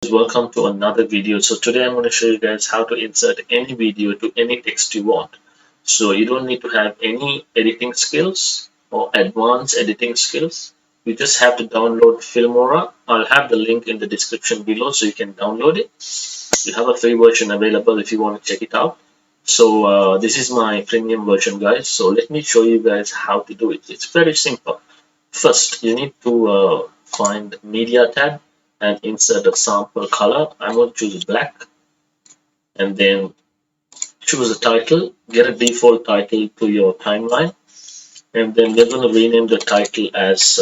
Welcome to another video. So today I'm going to show you guys how to insert any video to any text you want. So you don't need to have any editing skills or advanced editing skills. You just have to download Filmora. I'll have the link in the description below so you can download it. You have a free version available if you want to check it out. So this is my premium version, guys. So let me show you guys how to do it. It's very simple. First, you need to find Media tab and insert a sample color. I'm going to choose black and then choose a title. Get a default title to your timeline, and then we're going to rename the title as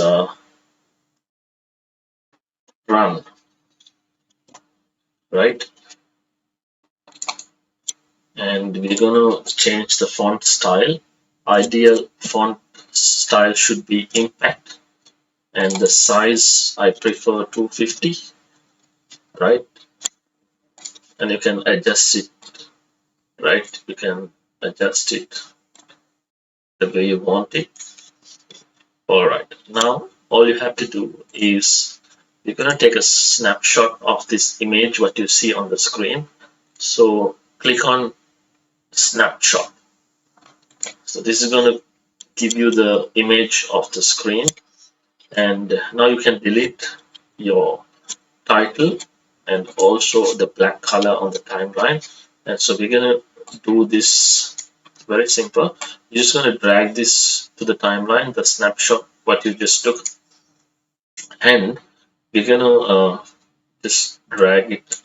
Run, right? And we're going to change the font style. Ideal font style should be Impact, and the size I prefer 250, right? And you can adjust it, right? You can adjust it the way you want it. Alright, now all you have to do is you're going to take a snapshot of this image what you see on the screen. So click on snapshot. So this is going to give you the image of the screen, and now you can delete your title and also the black color on the timeline. And so we're going to do this very simple. You're just going to drag this to the timeline, the snapshot what you just took, and we're going to just drag it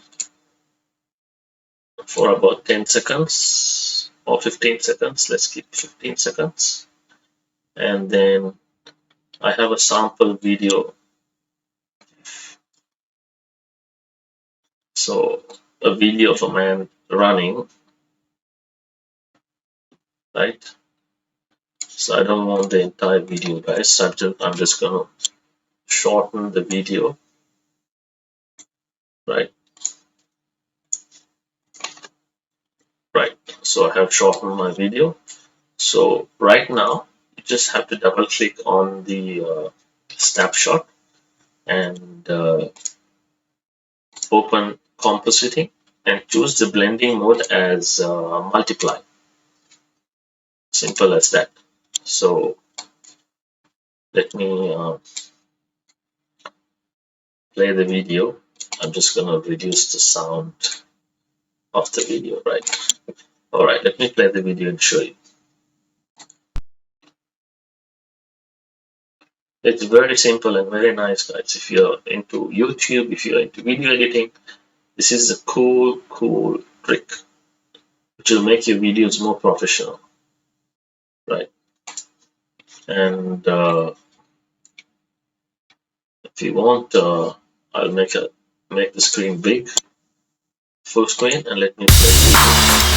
for about 10 seconds or 15 seconds. Let's keep 15 seconds. And then I have a sample video. So a video of a man running, right? So I don't want the entire video, guys. So I'm just going to shorten the video, right? Right. So I have shortened my video. So right now, you just have to double click on the snapshot and open compositing and choose the blending mode as multiply. Simple as that. So let me play the video. I'm just going to reduce the sound of the video, right? All right, let me play the video and show you. It's very simple and very nice, guys. If you're into YouTube, if you're into video editing, this is a cool trick which will make your videos more professional, right? And if you want, I'll make the screen big, full screen, and let me play.